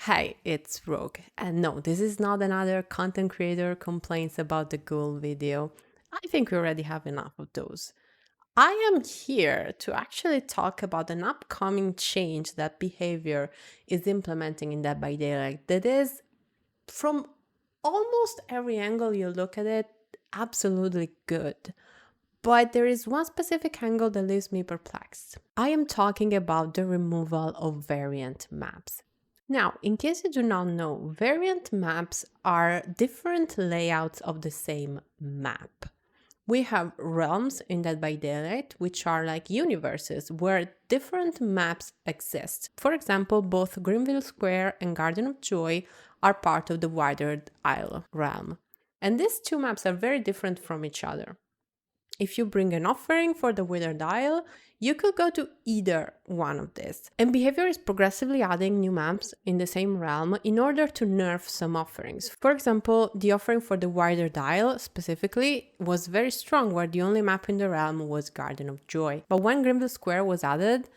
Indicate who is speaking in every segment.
Speaker 1: Hi, it's Rogue. And no, this is not another content creator complaints about the ghoul video. I think we already have enough of those. I am here to actually talk about an upcoming change that behavior is implementing in Dead by Daylight that is, from almost every angle you look at it, absolutely good. But there is one specific angle that leaves me perplexed. I am talking about the removal of variant maps. Now, in case you do not know, variant maps are different layouts of the same map. We have realms in Dead by Daylight, which are like universes where different maps exist. For example, both Greenville Square and Garden of Joy are part of the Withered Isle realm. And these two maps are very different from each other. If you bring an offering for the Withered Isle, you could go to either one of these. And behavior is progressively adding new maps in the same realm in order to nerf some offerings. For example, the offering for the Withered Isle specifically was very strong, where the only map in the realm was Garden of Joy. But when Greenville Square was added,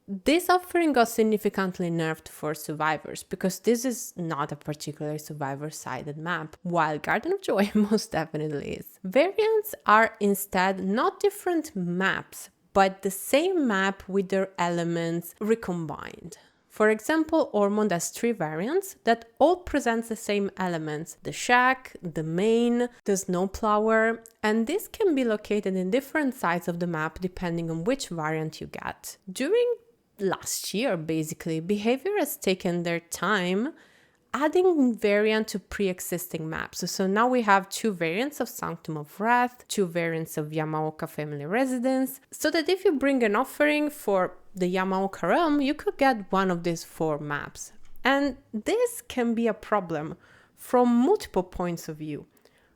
Speaker 1: this offering got significantly nerfed for survivors because this is not a particularly survivor-sided map, while Garden of Joy most definitely is. Variants are instead not different maps, but the same map with their elements recombined. For example, Ormond has 3 variants that all present the same elements: the shack, the main, the snowplower, and this can be located in different sides of the map depending on which variant you get. During last year, basically, behavior has taken their time adding variant to pre-existing maps. So now we have 2 variants of Sanctum of Wrath, 2 variants of Yamaoka Family Residence, so that if you bring an offering for the Yamaoka realm, you could get one of these 4 maps. And this can be a problem from multiple points of view.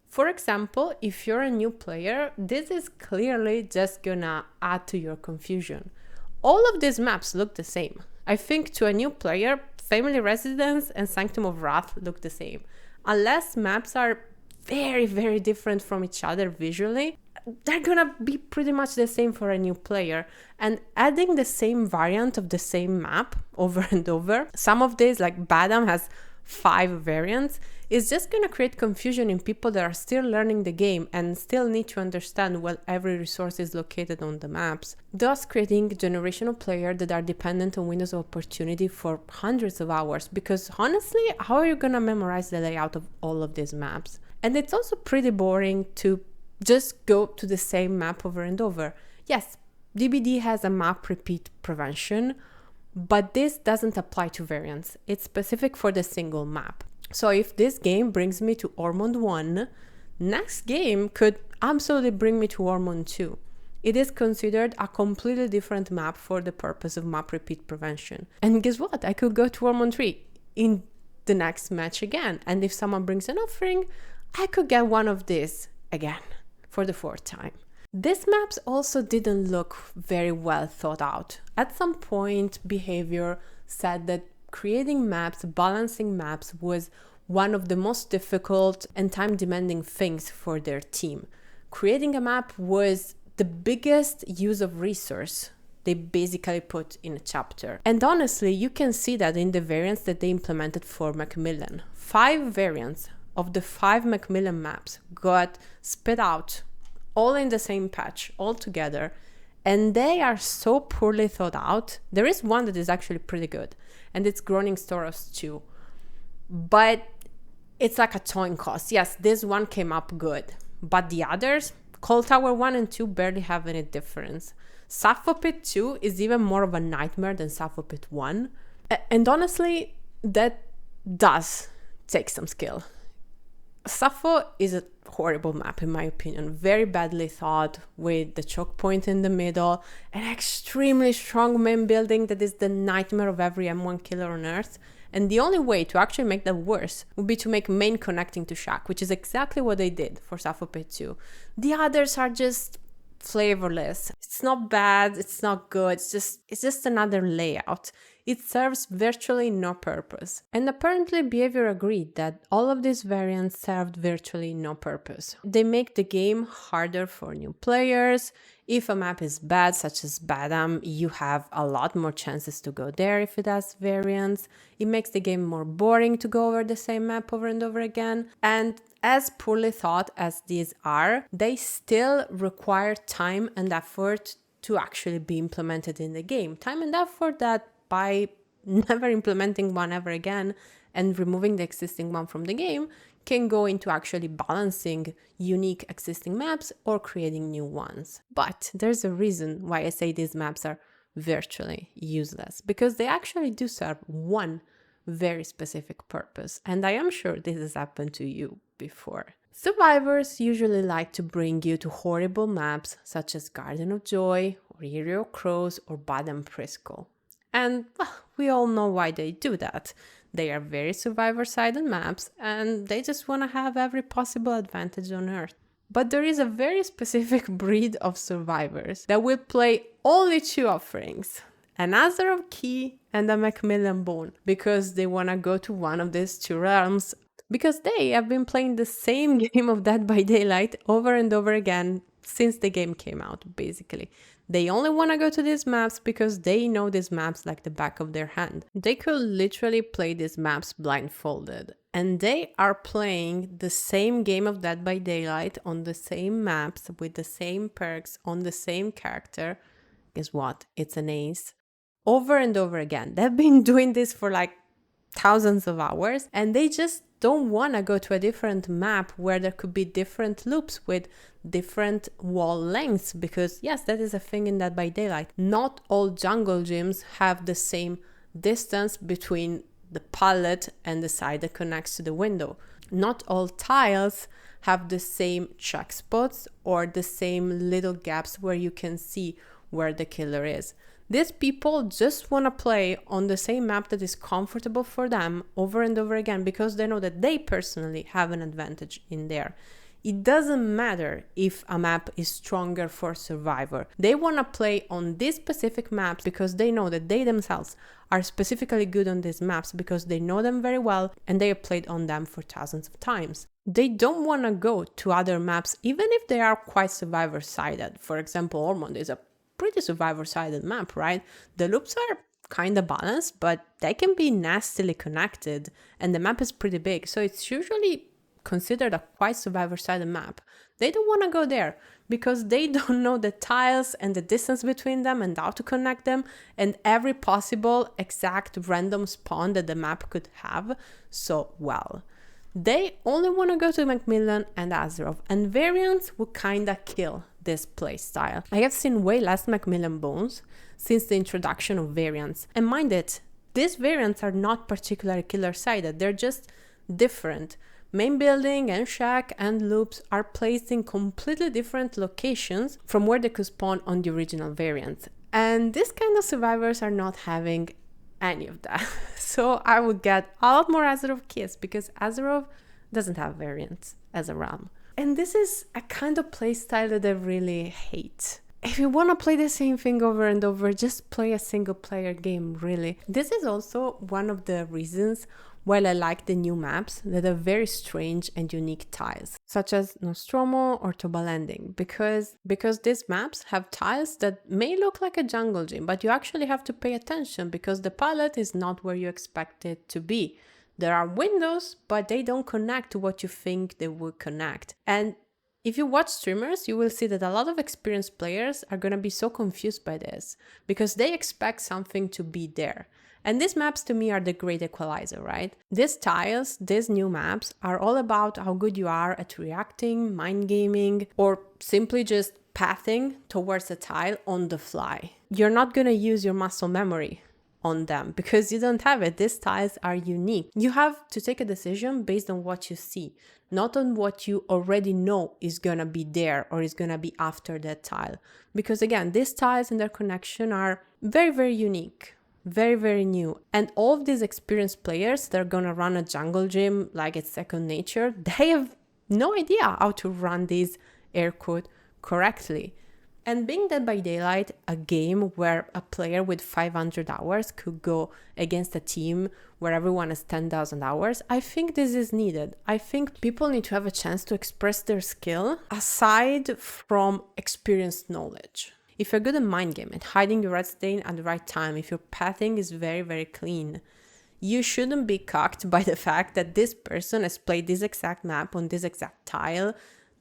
Speaker 1: For example, if you're a new player, this is clearly just gonna add to your confusion. All of these maps look the same. I think to a new player, Family Residence and Sanctum of Wrath look the same. Unless maps are very, very different from each other visually, they're gonna be pretty much the same for a new player. And adding the same variant of the same map over and over, some of these, like Badam has 5 variants, is just going to create confusion in people that are still learning the game and still need to understand where every resource is located on the maps, thus creating generational players that are dependent on windows of opportunity for hundreds of hours, because honestly, how are you going to memorize the layout of all of these maps? And it's also pretty boring to just go to the same map over and over. Yes, DbD has a map repeat prevention, but this doesn't apply to variants. It's specific for the single map. So if this game brings me to Ormond 1, next game could absolutely bring me to Ormond 2. It is considered a completely different map for the purpose of map repeat prevention. And guess what? I could go to Ormond 3 in the next match again. And if someone brings an offering, I could get one of these again for the 4th time. These maps also didn't look very well thought out. At some point, behavior said that creating maps, balancing maps was one of the most difficult and time-demanding things for their team. Creating a map was the biggest use of resource they basically put in a chapter. And honestly, you can see that in the variants that they implemented for Macmillan. 5 variants of the 5 Macmillan maps got spit out all in the same patch, all together, and they are so poorly thought out. There is one that is actually pretty good, and it's Groaning Storos 2. But it's like a coin cost. Yes, this one came up good, but the others, Coal Tower 1 and 2 barely have any difference. Sappho Pit 2 is even more of a nightmare than Sappho Pit 1. And honestly, that does take some skill. Sappho is a horrible map in my opinion, very badly thought, with the choke point in the middle, an extremely strong main building that is the nightmare of every M1 killer on earth, and the only way to actually make that worse would be to make main connecting to shack, which is exactly what they did for Sappho Pit 2. The others are just flavorless. It's not bad, it's not good, it's just another layout. It serves virtually no purpose. And apparently behavior agreed that all of these variants served virtually no purpose. They make the game harder for new players, If a map is bad, such as Badam, you have a lot more chances to go there if it has variants. It makes the game more boring to go over the same map over and over again. And as poorly thought as these are, they still require time and effort to actually be implemented in the game. Time and effort that by never implementing one ever again and removing the existing one from the game can go into actually balancing unique existing maps or creating new ones. But there's a reason why I say these maps are virtually useless, because they actually do serve one very specific purpose, and I am sure this has happened to you before. Survivors usually like to bring you to horrible maps such as Garden of Joy or Area of Crows or Badam Prisco. And well, we all know why they do that. They are very survivor-sided maps and they just want to have every possible advantage on Earth. But there is a very specific breed of survivors that will play only two offerings, an Azeroth Key and a Macmillan Bone, because they want to go to one of these two realms, because they have been playing the same game of Dead by Daylight over and over again since the game came out, basically. They only want to go to these maps because they know these maps like the back of their hand. They could literally play these maps blindfolded. And they are playing the same game of Dead by Daylight on the same maps with the same perks on the same character. Guess what? It's an ace. Over and over again. They've been doing this for like thousands of hours, and they just don't want to go to a different map where there could be different loops with different wall lengths, because yes, that is a thing in Dead by Daylight. Not all jungle gyms have the same distance between the pallet and the side that connects to the window. Not all tiles have the same check spots or the same little gaps where you can see where the killer is. These people just want to play on the same map that is comfortable for them over and over again because they know that they personally have an advantage in there. It doesn't matter if a map is stronger for Survivor. They want to play on these specific maps because they know that they themselves are specifically good on these maps because they know them very well and they have played on them for thousands of times. They don't want to go to other maps even if they are quite Survivor-sided. For example, Ormond is a pretty Survivor-sided map, right? The loops are kind of balanced, but they can be nastily connected and the map is pretty big, so it's usually considered a quite Survivor-sided map. They don't want to go there because they don't know the tiles and the distance between them and how to connect them and every possible exact random spawn that the map could have so well. They only want to go to Macmillan and Azeroth, and variants would kinda kill this playstyle. I have seen way less Macmillan Bones since the introduction of variants. And mind it, these variants are not particularly killer-sided, they're just different. Main building and shack and loops are placed in completely different locations from where they could spawn on the original variants. And these kind of survivors are not having any of that. So I would get a lot more Azeroth Kiss because Azeroth doesn't have variants as a realm. And this is a kind of playstyle that I really hate. If you want to play the same thing over and over, just play a single player game, really. This is also one of the reasons why I like the new maps that are very strange and unique tiles, such as Nostromo or Toba Landing, because these maps have tiles that may look like a jungle gym, but you actually have to pay attention because the palette is not where you expect it to be. There are windows, but they don't connect to what you think they would connect. And if you watch streamers, you will see that a lot of experienced players are going to be so confused by this because they expect something to be there. And these maps to me are the great equalizer, right? These tiles, these new maps are all about how good you are at reacting, mind gaming, or simply just pathing towards a tile on the fly. You're not going to use your muscle memory on them because you don't have it. These tiles are unique. You have to take a decision based on what you see, not on what you already know is gonna be there or is gonna be after that tile. Because again, these tiles and their connection are very, very unique, very, very new. And all of these experienced players that are gonna run a jungle gym like it's second nature, they have no idea how to run these air quote correctly. And being Dead by Daylight, a game where a player with 500 hours could go against a team where everyone has 10,000 hours, I think this is needed. I think people need to have a chance to express their skill aside from experienced knowledge. If you're good at mind game and hiding your red stain at the right time, if your pathing is very, very clean, you shouldn't be cocked by the fact that this person has played this exact map on this exact tile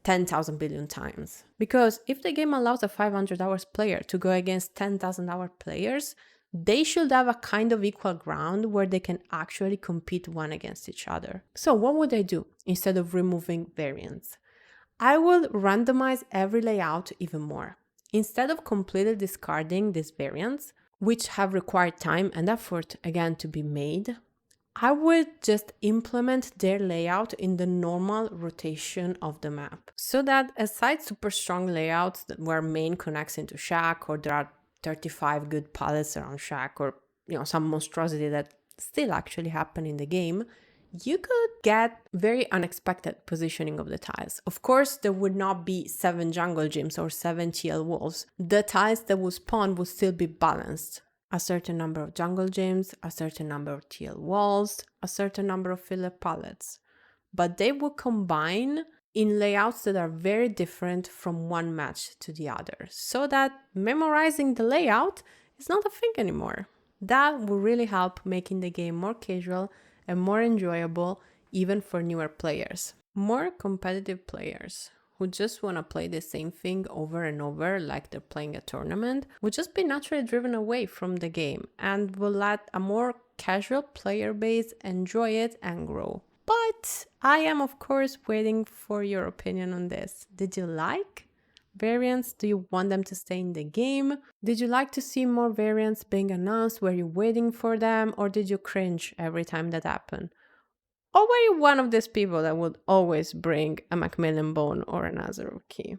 Speaker 1: 10,000 billion times. Because if the game allows a 500 hours player to go against 10,000 hour players, they should have a kind of equal ground where they can actually compete one against each other. So what would I do instead of removing variants? I will randomize every layout even more. Instead of completely discarding these variants, which have required time and effort again to be made, I would just implement their layout in the normal rotation of the map. So that aside super strong layouts where main connects into shack, or there are 35 good pallets around shack, or some monstrosity that still actually happen in the game, you could get very unexpected positioning of the tiles. Of course, there would not be 7 jungle gyms or 7 TL wolves. The tiles that would spawn would still be balanced. A certain number of jungle gyms, a certain number of TL walls, a certain number of filler pallets. But they will combine in layouts that are very different from one match to the other, so that memorizing the layout is not a thing anymore. That will really help making the game more casual and more enjoyable even for newer players. More competitive players who just want to play the same thing over and over like they're playing a tournament would just be naturally driven away from the game and will let a more casual player base enjoy it and grow. But I am of course waiting for your opinion on this. Did you like variants? Do you want them to stay in the game? Did you like to see more variants being announced? Were you waiting for them, or did you cringe every time that happened? Or were you one of these people that would always bring a Macmillan bone or an Azeroth key?